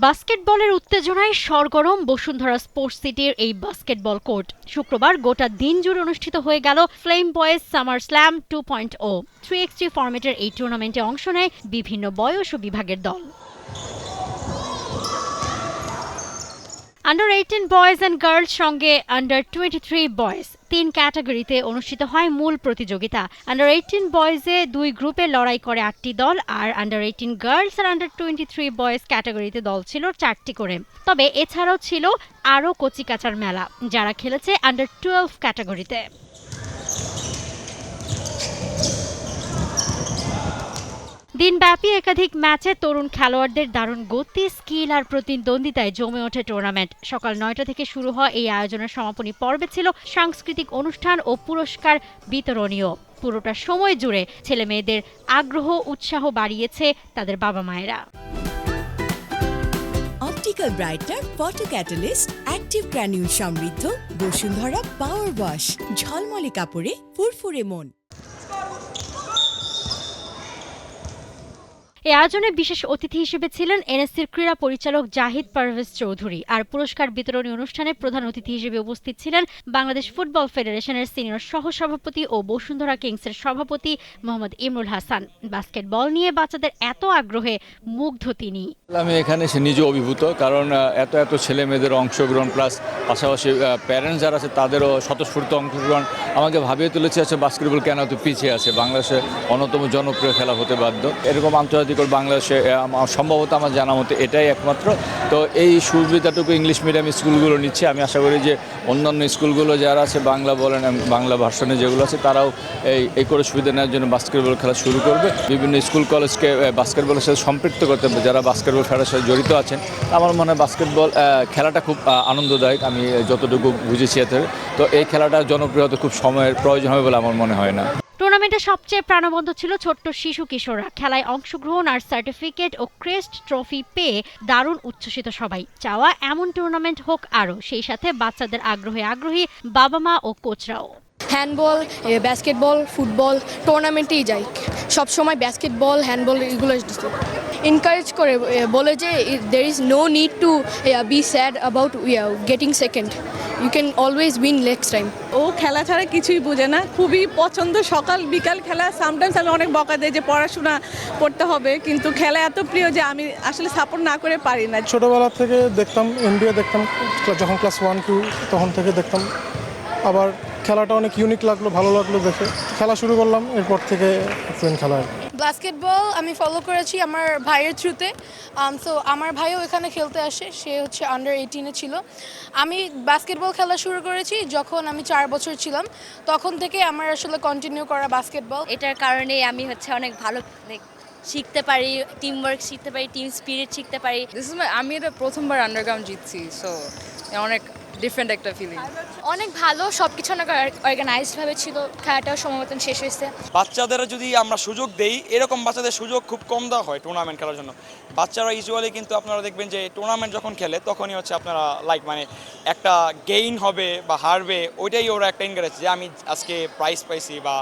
বাস্কেটবলের উত্তেজনায় সরগরম বসুন্ধরা স্পোর্টস সিটির এই বাস্কেটবল কোর্ট। শুক্রবার গোটা দিন জুড়ে অনুষ্ঠিত হয়ে গেল flame boys summer slam 2.0 3x3 ফরম্যাটের এই টুর্নামেন্টে অংশ নেয় বিভিন্ন বয়স ও বিভাগের দল। আন্ডার 18 বয়েজ অ্যান্ড গার্লস সঙ্গে আন্ডার 23 বয়েজ 3 ক্যাটাগরিতে অনুষ্ঠিত হয় মূল প্রতিযোগিতা। আন্ডার 18 বয়েজে 2 গ্রুপে লড়াই করে 8টি দল, আর আন্ডার 18 গার্লস আর আন্ডার 23 বয়েজ ক্যাটাগরিতে দল ছিল 4টি করে। তবে এছাড়াও ছিল আরও কচিকাচার মেলা, যারা খেলেছে আন্ডার 12 ক্যাটাগরিতে। দিনব্যাপী একাধিক ম্যাচে তরুণ খেলোয়াড়দের দারুণ গতি, স্কিল আর প্রতিদ্বন্দ্বিতায় জমে ওঠে টুর্নামেন্ট। সকাল 9টা থেকে শুরু হওয়া এই আয়োজনের সমাপনী পর্বে ছিল সাংস্কৃতিক অনুষ্ঠান ও পুরস্কার বিতরণীয়। পুরোটা সময় জুড়ে ছেলে মেয়েদের আগ্রহ উৎসাহ বাড়িয়েছে তাদের বাবা মায়েরা। Optical brighter photo catalyst active granule সমৃদ্ধ বসুন্ধরা পাওয়ার ওয়াশ, ঝলমলে কাপড়ে ফুরফুরে মন। এই আয়োজনে বিশেষ অতিথি হিসেবে ছিলেন এনএসসির ক্রীড়া পরিচালক জাহিদ পারভেজ চৌধুরী। আর পুরস্কার বিতরণী অনুষ্ঠানে প্রধান অতিথি হিসেবে উপস্থিত ছিলেন বাংলাদেশ ফুটবল ফেডারেশনের সিনিয়র সহসভাপতি ও বসুন্ধরা কিংসের সভাপতি মোহাম্মদ ইমরুল হাসান। বাস্কেটবল নিয়ে বাচ্চাদের এত আগ্রহে মুগ্ধ তিনি। আমি এখানে নিজে অভিভূত, কারণ এত এত ছেলে মেয়েদের অংশগ্রহণ, প্লাস পাশাপাশি প্যারেন্টস যারা আছে তাদেরও স্বতঃস্ফূর্ত অংশগ্রহণ আমাকে ভাবিয়ে তুলেছে বাস্কেটবল কেন এত পিছিয়ে আছে, বাংলাদেশে অন্যতম জনপ্রিয় খেলা হতে বাধ্য। এরকম আন্তর্জাতিক বাংলাদেশে সম্ভবত আমার জানা মতে এটাই একমাত্র। তো এই সুবিধাটুকু ইংলিশ মিডিয়াম স্কুলগুলো নিচ্ছে। আমি আশা করি যে অন্যান্য স্কুলগুলো যারা আছে বাংলা বলেন, বাংলা ভার্সনে যেগুলো আছে, তারাও এই করে সুবিধা নেওয়ার জন্য বাস্কেটবল খেলা শুরু করবে। বিভিন্ন স্কুল কলেজকে বাস্কেটবলের সাথে সম্পৃক্ত করতে হবে যারা বাস্কেটবল খেলার সাথে জড়িত আছেন। আমার মনে হয় বাস্কেটবল খেলাটা খুব আনন্দদায়ক, আমি যতটুকু বুঝেছি এতে। তো এই খেলাটা জনপ্রিয় হতে খুব সময়ের প্রয়োজন হবে বলে আমার মনে হয় না। টুর্নামেন্টে সবচেয়ে প্রাণবন্ত ছিল ছোট্ট শিশু কিশোররা। খেলায় অংশগ্রহণ আর সার্টিফিকেট ও ক্রেস্ট ট্রফি পেয়ে দারুণ উচ্ছ্বসিত সবাই। চাওয়া এমন টুর্নামেন্ট হোক আরও, সেই সাথে বাচ্চাদের আগ্রহী বাবা মা ও কোচরাও। হ্যান্ডবল, বাস্কেটবল, ফুটবল টুর্নামেন্টেই যাই সবসময়। বাস্কেটবল, হ্যান্ডবল এগুলো এনকারেজ করে, বলে যে there is no need to be sad about getting second. You can always win next time. ও খেলা ছাড়া কিছুই বোঝে না, খুবই পছন্দ। সকাল বিকাল খেলা। সামটাইমস আমি অনেক বকা দেয় যে পড়াশোনা করতে হবে, কিন্তু খেলা এত প্রিয় যে আমি আসলে সাপোর্ট না করে পারি না। ছোটোবেলা থেকে দেখতাম, এনবিএ দেখতাম, যখন ক্লাস 1-2 তখন থেকে দেখতাম। আবার খেলাটা অনেক ইউনিক লাগলো, ভালো লাগলো দেখে খেলা শুরু করলাম। এরপর থেকে ফ্রেন্ড খেলা। বাস্কেটবল আমি ফলো করেছি আমার ভাইয়ের থ্রুতে। সো আমার ভাইও এখানে খেলতে আসে, সে হচ্ছে আন্ডার 18-এ ছিল। আমি বাস্কেটবল খেলা শুরু করেছি যখন আমি 4 বছর ছিলাম, তখন থেকে আমার আসলে কন্টিনিউ করা বাস্কেটবল। এটার কারণে আমি অনেক ভালো শিখতে পারি, টিম ওয়ার্ক শিখতে পারি, টিম স্পিরিট শিখতে পারি। আমি এটা প্রথমবার আন্ডারগ্রাউন্ড জিতছি, সো অনেক ডিফারেন্ট একটা ফিলিং। অনেক ভালো, সবকিছু অনেক অর্গানাইজড ভাবে ছিল। খেলাটাও সময় মতন শেষ হয়েছে। বাচ্চাদের যদি আমরা সুযোগ দেই, এরকম বাচ্চাদের সুযোগ খুব কম দেওয়া হয় টুর্নামেন্ট খেলার জন্য। বাচ্চারা ইউজুয়ালি কিন্তু আপনারা দেখবেন যে টুর্নামেন্ট যখন খেলে তখনই আপনারা একটা গেইন হবে বা হারবে, ওইটাই ওরা একটা এনকারেজ যে আমি আজকে প্রাইজ পাইছি বা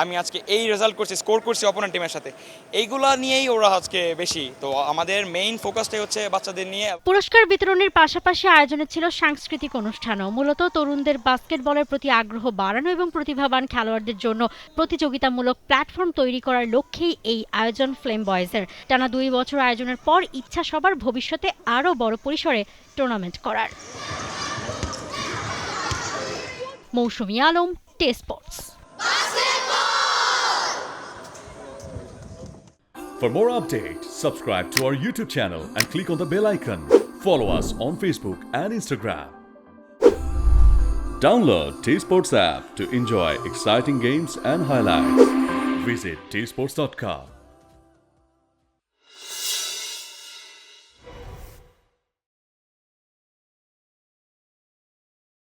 আমি আজকে এই রেজাল্ট করছি, স্কোর করছি অপোনেন্ট টিমের সাথে। এইগুলা নিয়েই ওরা আজকে বেশি। তো আমাদের মেইন ফোকাসটাই হচ্ছে বাচ্চাদের নিয়ে। পুরস্কার বিতরণের পাশাপাশি আয়োজনে ছিল সাংস্কৃতিক অনুষ্ঠানও, মূলত তরুণদের বাস্কেটবলের প্রতি আগ্রহ বাড়ানো এবং প্রতিভাবান খেলোয়াড়দের জন্য প্রতিযোগিতামূলক প্ল্যাটফর্ম তৈরি করার লক্ষ্যেই এই আয়োজন ফ্লেম বয়েজের। টানা 2 বছর আয়োজনের পর ইচ্ছা সবার ভবিষ্যতে আরও বড় পরিসরে টুর্নামেন্ট করার। মৌসুমী Alam, T Sports. For more updates, subscribe to our YouTube channel and click on the bell icon. Follow us on Facebook and Instagram. Download T-Sports app to enjoy exciting games and highlights. Visit tsports.com.